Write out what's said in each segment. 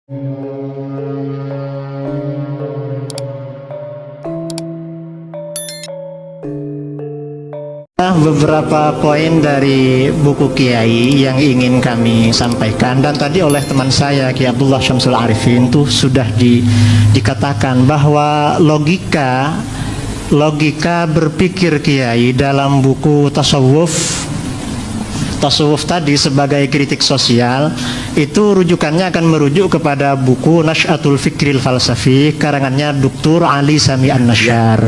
Beberapa poin dari buku Kiai yang ingin kami sampaikan, dan tadi oleh teman saya Kiai Abdullah Syamsul Arifin itu sudah dikatakan bahwa logika berpikir Kiai dalam buku tasawuf tadi sebagai kritik sosial itu rujukannya akan merujuk kepada buku Nash'atul Fikril Falsafi karangannya Dr. Ali Sami An-Nasyar.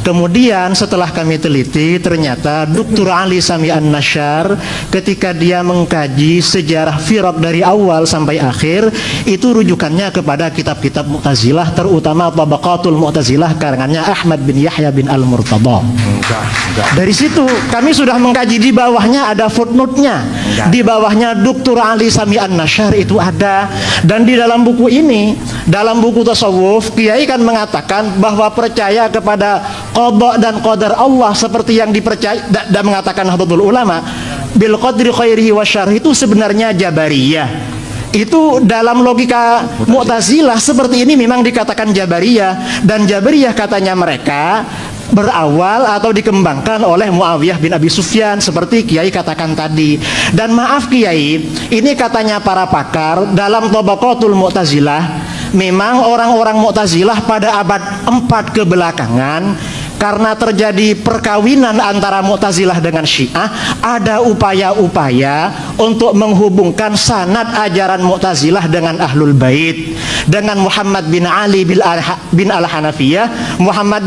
Kemudian setelah kami teliti, ternyata Dr. Ali Sami An-Nasyar ketika dia mengkaji sejarah firaq dari awal sampai akhir itu rujukannya kepada kitab-kitab Mu'tazilah, terutama Tabaqatul Mu'tazilah karangannya Ahmad bin Yahya bin Al-Murtada. Dari situ kami sudah mengkaji, di bawahnya ada footnote-nya, di bawahnya Dr. Ali Sami An-Nasyar itu ada. Dan di dalam buku ini, dalam buku tasawuf, Kiai kan mengatakan bahwa percaya kepada qada dan qadar Allah seperti yang dipercaya dan mengatakan Nahdlatul Ulama bil qadri khairihi wa syarrihi itu sebenarnya Jabariyah. Itu dalam logika Mu'tazilah seperti ini memang dikatakan Jabariyah, dan Jabariyah katanya mereka berawal atau dikembangkan oleh Muawiyah bin Abi Sufyan seperti Kiai katakan tadi. Dan maaf Kiai, ini katanya para pakar dalam Tabaqatul Mu'tazilah, memang orang-orang Mu'tazilah pada abad 4 kebelakangan karena terjadi perkawinan antara Mu'tazilah dengan Syiah, ada upaya-upaya untuk menghubungkan sanad ajaran Mu'tazilah dengan Ahlul Bait, dengan Muhammad bin Ali bin Al-Hanafiyah. Muhammad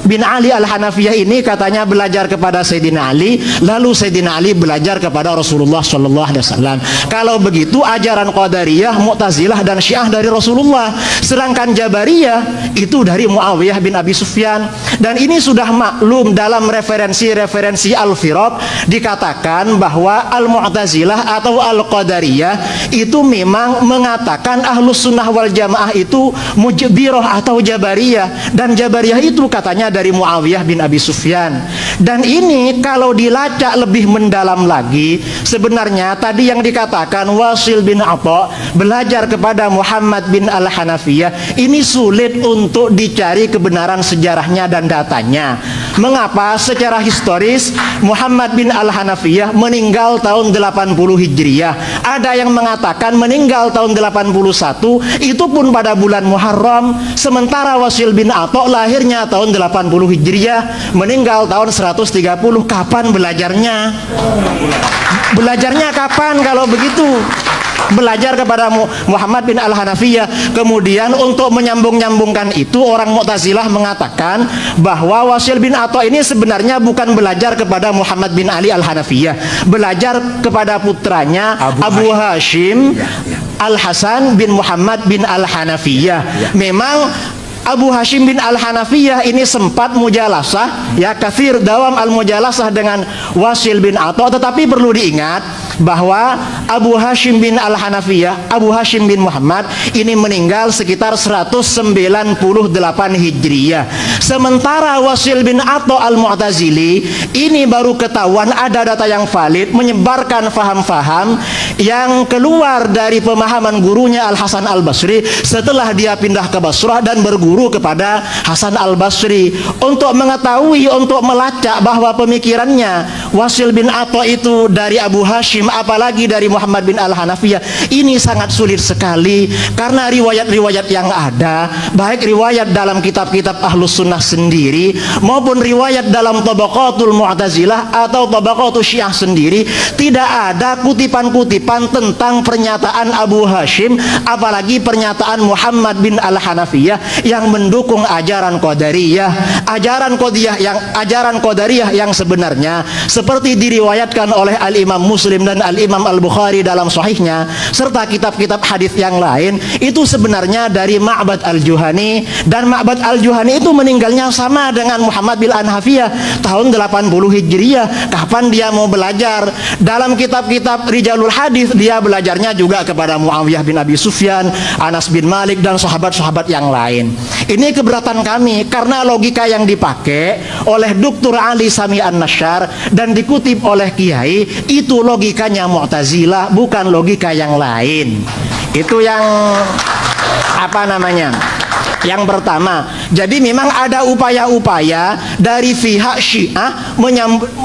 bin Ali Al-Hanafiyah ini katanya belajar kepada Sayyidina Ali, lalu Sayyidina Ali belajar kepada Rasulullah SAW. Kalau begitu ajaran Qadariyah, Mu'tazilah dan Syiah dari Rasulullah, sedangkan Jabariyah itu dari Muawiyah bin Abi Sufyan. Dan ini sudah maklum dalam referensi-referensi Al-Firaq dikatakan bahwa Al-Mu'tazilah atau Al-Qadariyah itu memang mengatakan Ahlus Sunnah wal Jamaah itu Mujbirah atau Jabariyah, dan Jabariyah itu katanya dari Muawiyah bin Abi Sufyan. Dan ini kalau dilacak lebih mendalam lagi, sebenarnya tadi yang dikatakan Wasil bin Atha belajar kepada Muhammad bin Al-Hanafiyah, ini sulit untuk dicari kebenaran sejarahnya dan datanya. Mengapa? Secara historis Muhammad bin Al-Hanafiyah meninggal tahun 80 Hijriyah. Ada yang mengatakan meninggal tahun 81, itu pun pada bulan Muharram. Sementara Wasil bin Atha lahirnya tahun 80 Hijriyah, meninggal tahun 130. Kapan belajarnya? Belajarnya kapan kalau begitu? Belajar kepada Muhammad bin Al-Hanafiyah. Kemudian untuk menyambung-nyambungkan itu, orang Mu'tazilah mengatakan bahwa Wasil bin Atha ini sebenarnya bukan belajar kepada Muhammad bin Ali Al-Hanafiyah, belajar kepada putranya Abu Hashim Al-Hasan bin Muhammad bin Al-Hanafiyah. Memang Abu Hashim bin Al-Hanafiyah ini sempat mujalasah, ya, kathir dawam al-mujalasah dengan Wasil bin Atha. Tetapi perlu diingat bahwa Abu Hashim bin Al-Hanafiyah, Abu Hashim bin Muhammad ini meninggal sekitar 198 Hijriyah. Sementara Wasil bin Atha Al-Mu'tazili ini baru ketahuan ada data yang valid, menyebarkan faham-faham yang keluar dari pemahaman gurunya Al-Hasan Al-Basri setelah dia pindah ke Basrah dan berguru kepada Hasan Al-Basri, untuk mengetahui, untuk melacak bahwa pemikirannya Wasil bin Atha itu dari Abu Hashim, apalagi dari Muhammad bin Al-Hanafiyah, ini sangat sulit sekali. Karena riwayat-riwayat yang ada, baik riwayat dalam kitab-kitab Ahlus Sunnah sendiri maupun riwayat dalam Tabaqatul Mu'tazilah atau Tabaqatul Syiah sendiri, tidak ada kutipan-kutipan tentang pernyataan Abu Hashim, apalagi pernyataan Muhammad bin Al-Hanafiyah yang mendukung ajaran Qadariyah, ajaran Qadariyah yang sebenarnya seperti diriwayatkan oleh Al-Imam Muslim dan Al-Imam Al-Bukhari dalam sahihnya serta kitab-kitab hadis yang lain, itu sebenarnya dari Ma'bad Al-Juhani. Dan Ma'bad Al-Juhani itu meninggalnya sama dengan Muhammad bin Al-Hanafiyah tahun 80 Hijriyah. Kapan dia mau belajar? Dalam kitab-kitab Rijalul Hadis dia belajarnya juga kepada Muawiyah bin Abi Sufyan, Anas bin Malik dan sahabat-sahabat yang lain. Ini keberatan kami karena logika yang dipakai oleh Dr. Ali Sami An-Nasyar dan dikutip oleh Kiai itu logikanya Mu'tazilah, bukan logika yang lain. Itu yang apa namanya? Yang pertama, jadi memang ada upaya-upaya dari pihak Syiah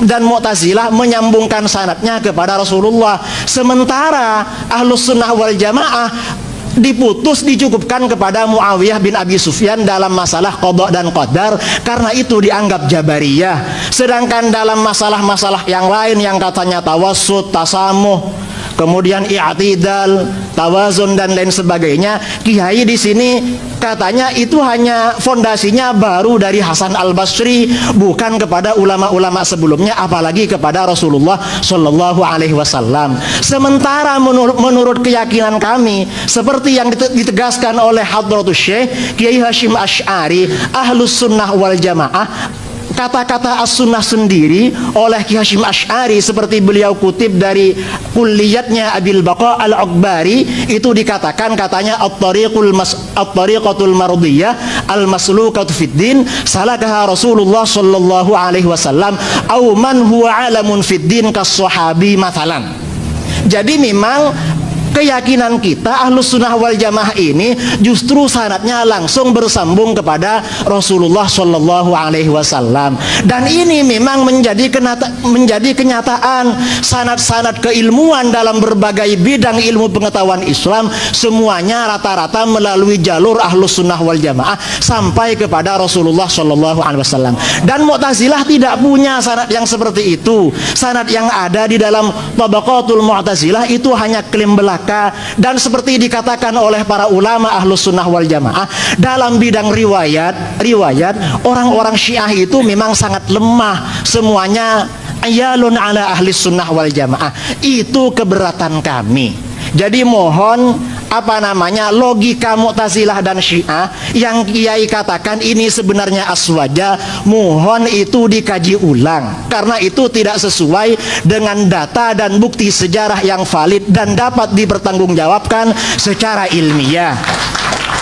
dan Mu'tazilah menyambungkan sanadnya kepada Rasulullah. Sementara Ahlus Sunnah wal Jamaah dicukupkan kepada Muawiyah bin Abi Sufyan dalam masalah qada dan qadar, karena itu dianggap Jabariyah. Sedangkan dalam masalah-masalah yang lain yang katanya tawassut, tasamuh, kemudian i'tidal, tawazun dan lain sebagainya, kiai di sini katanya itu hanya fondasinya baru dari Hasan Al-Basri, bukan kepada ulama-ulama sebelumnya, apalagi kepada Rasulullah Shallallahu Alaihi Wasallam. Sementara menurut keyakinan kami, seperti yang ditegaskan oleh Hadratus Syekh Kiai Hashim Asy'ari, Ahlus Sunnah wal Jamaah, kata-kata as-sunnah sendiri oleh Ki Hashim Asy'ari seperti beliau kutip dari kulliyatnya Abil Baqa Al-Akbari, itu dikatakan katanya at-tariqatul mardiyah al-maslukatu fid din salakaha Rasulullah sallallahu alaihi wasallam au man huwa alamun fid din kas-sahabi mathalan. Jadi memang keyakinan kita Ahlus Sunnah wal Jamaah ini justru sanadnya langsung bersambung kepada Rasulullah Shallallahu Alaihi Wasallam, dan ini memang menjadi kenyataan. Sanad-sanad keilmuan dalam berbagai bidang ilmu pengetahuan Islam semuanya rata-rata melalui jalur Ahlus Sunnah wal Jamaah sampai kepada Rasulullah Shallallahu Alaihi Wasallam. Dan Mu'tazilah tidak punya sanad yang seperti itu. Sanad yang ada di dalam Tabaqatul Mu'tazilah itu hanya klaim belaka. Dan seperti dikatakan oleh para ulama Ahlus Sunnah wal Jamaah, dalam bidang riwayat orang-orang Syiah itu memang sangat lemah. Semuanya ayalun ala Ahlis Sunnah wal Jamaah. Itu keberatan kami. Jadi mohon logika Mu'tazilah dan Syiah yang kiai katakan ini sebenarnya aswaja, mohon itu dikaji ulang, karena itu tidak sesuai dengan data dan bukti sejarah yang valid dan dapat dipertanggungjawabkan secara ilmiah.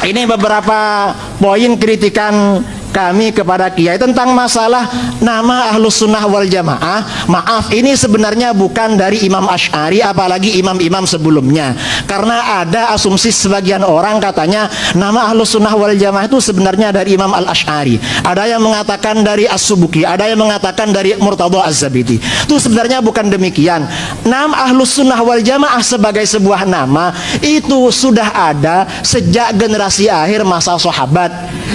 Ini beberapa poin kritikan kami kepada kiai tentang masalah nama Ahlus Sunnah wal Jamaah. Maaf, ini sebenarnya bukan dari Imam Asy'ari apalagi imam-imam sebelumnya, karena ada asumsi sebagian orang katanya nama Ahlus Sunnah wal Jamaah itu sebenarnya dari Imam Al-Asy'ari. Ada yang mengatakan dari As-Subuki, ada yang mengatakan dari Murtadha Az-Zabidi. Itu sebenarnya bukan demikian. Nama Ahlus Sunnah wal Jamaah sebagai sebuah nama itu sudah ada sejak generasi akhir masa sahabat.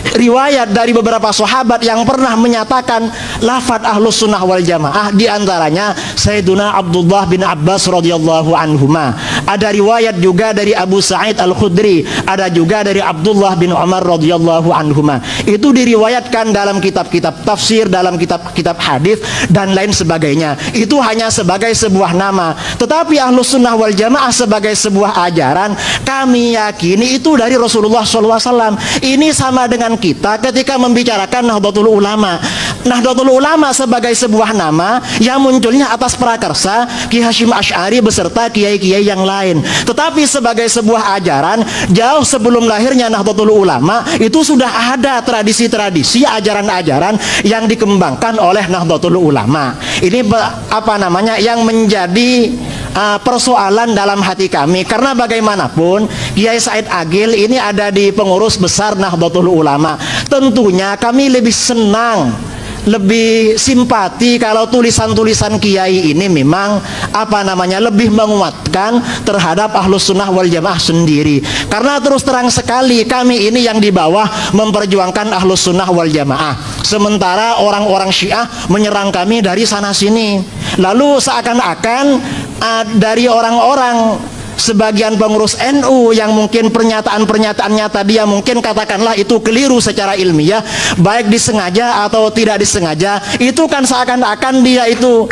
Riwayat dari beberapa sahabat yang pernah menyatakan lafaz Ahlus Sunnah wal Jamaah, diantaranya Sayyiduna Abdullah bin Abbas radhiyallahu anhuma. Ada riwayat juga dari Abu Sa'id Al-Khudri, ada juga dari Abdullah bin Umar radhiyallahu anhuma. Itu diriwayatkan dalam kitab-kitab tafsir, dalam kitab-kitab hadis dan lain sebagainya. Itu hanya sebagai sebuah nama. Tetapi Ahlus Sunnah wal Jamaah sebagai sebuah ajaran, kami yakini itu dari Rasulullah SAW. Ini sama dengan kita ketika membicarakan Nahdlatul Ulama. Nahdlatul Ulama sebagai sebuah nama yang munculnya atas prakarsa Ki Hashim Asy'ari beserta kiai-kiai yang lain. Tetapi sebagai sebuah ajaran, jauh sebelum lahirnya Nahdlatul Ulama itu sudah ada tradisi-tradisi, ajaran-ajaran yang dikembangkan oleh Nahdlatul Ulama. Ini yang menjadi persoalan dalam hati kami, karena bagaimanapun Kiai Said Agil ini ada di pengurus besar Nahdlatul Ulama. Tentunya kami lebih senang, lebih simpati kalau tulisan-tulisan kiai ini memang lebih menguatkan terhadap Ahlus Sunnah wal Jamaah sendiri. Karena terus terang sekali kami ini yang di bawah memperjuangkan Ahlus Sunnah wal Jamaah, sementara orang-orang Syiah menyerang kami dari sana sini. Lalu seakan-akan dari orang-orang sebagian pengurus NU yang mungkin pernyataan-pernyataannya tadi yang mungkin katakanlah itu keliru secara ilmiah, baik disengaja atau tidak disengaja, itu kan seakan-akan dia itu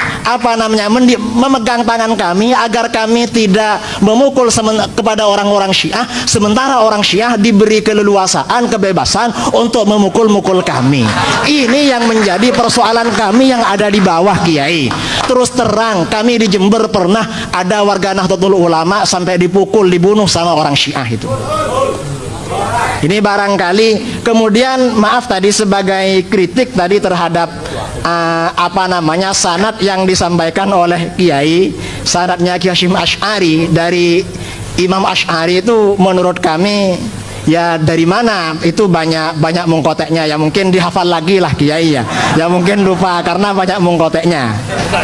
memegang tangan kami agar kami tidak memukul kepada orang-orang Syiah, sementara orang Syiah diberi keleluasaan, kebebasan untuk memukul-mukul kami. Ini yang menjadi persoalan kami yang ada di bawah Kiai. Terus terang, kami di Jember pernah ada warga Nahdlatul Ulama sampai dipukul, dibunuh sama orang Syiah itu. Ini barangkali kemudian maaf tadi sebagai kritik tadi terhadap sanad yang disampaikan oleh Kiai, sanadnya Ki Hashim Asy'ari dari Imam Asy'ari itu menurut kami ya dari mana itu banyak mengkoteknya, ya mungkin dihafal lagi lah Kiai ya mungkin lupa karena banyak mengkoteknya.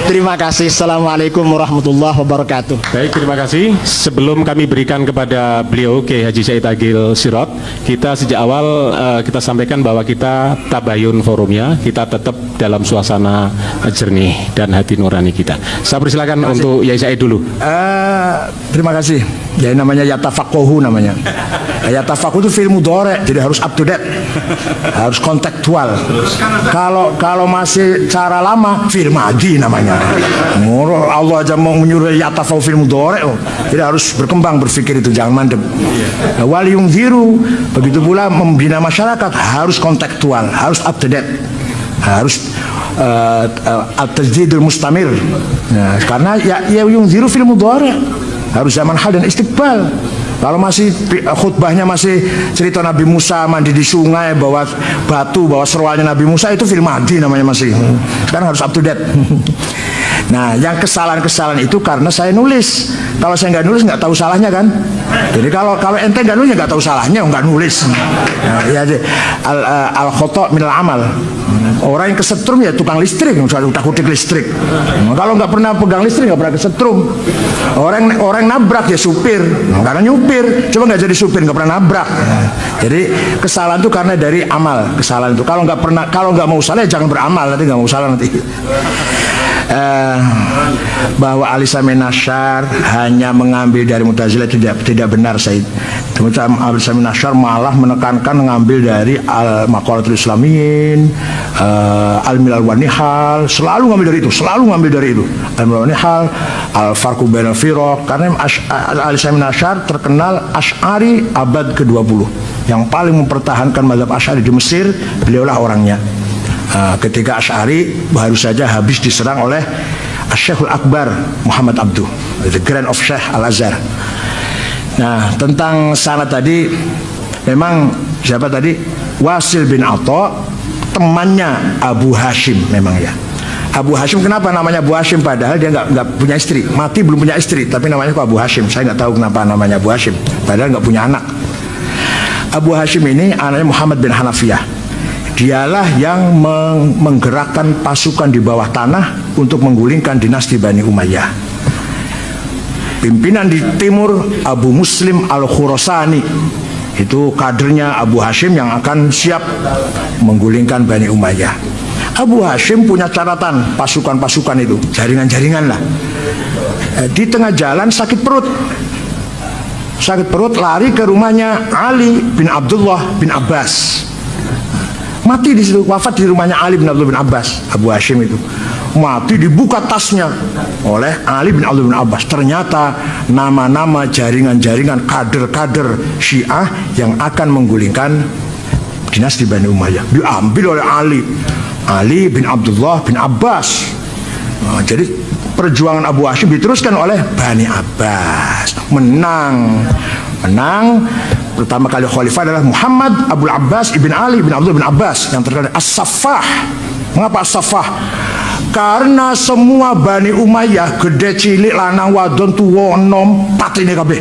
Terima kasih. Assalamualaikum warahmatullahi wabarakatuh. Baik, terima kasih. Sebelum kami berikan kepada beliau Kiai Haji Said Agil Sirot, kita sejak awal kita sampaikan bahwa kita tabayun forumnya, kita tetap dalam suasana jernih dan hati nurani kita. Saya persilakan untuk Yai Said dulu. Terima kasih. Ya namanya yatafaqahu namanya. Yatafaqahu itu fi'il mudhari', jadi harus up to date, harus kontekstual. Kalau masih cara lama, fi'il madhi namanya. Allah aja mau menyuruh yatafaqahu fi'il mudhari', jadi harus berkembang berpikir itu, jangan mandep. Wal yungziru, begitu pula membina masyarakat harus kontekstual, harus up to date, harus at-tajdidul mustamir. Nah, karena ya yungziru fi'il mudhari', harus zaman hal dan istiqbal. Kalau masih khutbahnya masih cerita Nabi Musa mandi di sungai, bawa batu, bawa seruannya Nabi Musa, itu film madi namanya masih. Sekarang harus up to date. Nah, yang kesalahan-kesalahan itu karena saya nulis. Kalau saya nggak nulis nggak tahu salahnya kan. Jadi kalau ente nggak nulis nggak tahu salahnya, nggak nulis. Nah, ya al khoto minal amal. Orang yang kesetrum ya tukang listrik, udah kutik listrik. Nah, kalau nggak pernah pegang listrik nggak pernah kesetrum. Orang nabrak ya supir, karena nyupir, coba nggak jadi supir nggak pernah nabrak. Nah, jadi kesalahan itu karena dari amal. Kesalahan itu kalau nggak mau salah ya jangan beramal, nanti nggak mau salah nanti. Bahwa Ali Samin Asy'ar hanya mengambil dari Mu'tazilah tidak benar, Said. Ali Samin Asy'ar malah menekankan mengambil dari Maqalatul Islamiyin, Al-Milal wa Nihal, selalu ngambil dari itu, Al-Milal wa Nihal, Al-Farqu Bainal Firaq. Karena Ali Samin Asy'ar terkenal Asy'ari abad ke-20, yang paling mempertahankan mazhab Asy'ari di Mesir, beliaulah orangnya. Ketika Asy'ari baru saja habis diserang oleh Syekhul Akbar Muhammad Abduh, the Grand of Syekh Al-Azhar. Nah, tentang sanad tadi, memang siapa tadi? Wasil bin Atha, temannya Abu Hashim memang ya. Abu Hashim, kenapa namanya Abu Hashim padahal dia nggak punya istri, mati belum punya istri, tapi namanya kok Abu Hashim? Saya nggak tahu kenapa namanya Abu Hashim, padahal nggak punya anak. Abu Hashim ini anaknya Muhammad bin Hanafiyah. Dialah yang menggerakkan pasukan di bawah tanah untuk menggulingkan dinasti Bani Umayyah. Pimpinan di timur Abu Muslim Al-Khurasani, itu kadernya Abu Hashim yang akan siap menggulingkan Bani Umayyah. Abu Hashim punya catatan pasukan-pasukan itu, jaringan-jaringan lah. Di tengah jalan sakit perut, lari ke rumahnya Ali bin Abdullah bin Abbas. Mati di situ, wafat di rumahnya Ali bin Abdullah bin Abbas. Abu Hashim itu mati, dibuka tasnya oleh Ali bin Abdullah bin Abbas. Ternyata nama-nama jaringan-jaringan kader-kader Syiah yang akan menggulingkan dinasti Bani Umayyah diambil oleh Ali bin Abdullah bin Abbas. Nah, jadi perjuangan Abu Hashim diteruskan oleh Bani Abbas. Menang. Pertama kali khalifah adalah Muhammad Abul Abbas ibn Ali bin Abdullah bin Abbas, yang terkenal As-Saffah. Mengapa As-Saffah? Karena semua Bani Umayyah, gede cilik lanang wadon tuwa enom patine kabeh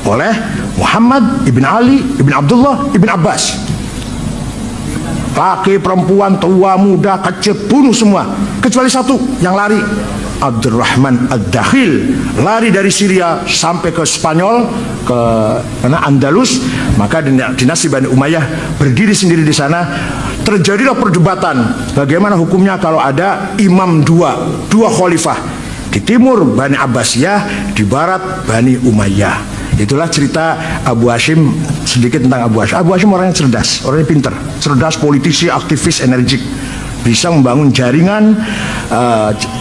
oleh Muhammad ibn Ali ibn Abdullah ibn Abbas. Laki, perempuan, tua, muda, kecil, bunuh semua kecuali satu yang lari, Abdurrahman Ad-Dakhil, lari dari Syria sampai ke Spanyol, ke Andalus. Maka dinasti Bani Umayyah berdiri sendiri di sana. Terjadilah perdebatan bagaimana hukumnya kalau ada imam dua khalifah, di timur Bani Abbasiyah, di barat Bani Umayyah. Itulah cerita Abu Hashim, sedikit tentang Abu Hashim. Abu Hashim orangnya cerdas, orangnya pintar, cerdas, politisi, aktivis, energik, bisa membangun jaringan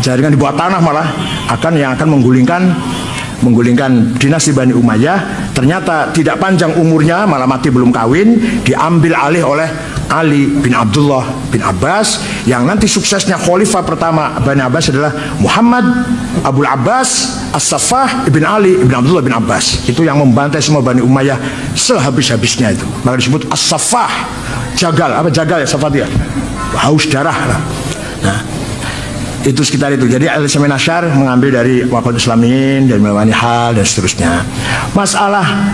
di bawah tanah malah yang akan menggulingkan dinasti Bani Umayyah. Ternyata tidak panjang umurnya, malah mati belum kawin, diambil alih oleh Ali bin Abdullah bin Abbas, yang nanti suksesnya khalifah pertama Bani Abbas adalah Muhammad Abul Abbas As-Saffah ibn Ali ibn Abdullah bin Abbas. Itu yang membantai semua Bani Umayyah sehabis-habisnya itu. Maka disebut As-Saffah. Jagal ya Safadia, haus darah. Nah, Itu sekitar itu. Jadi Al-Islam Nasyar mengambil dari Waqatul Islamin, dari Mawani Hal dan seterusnya. Masalah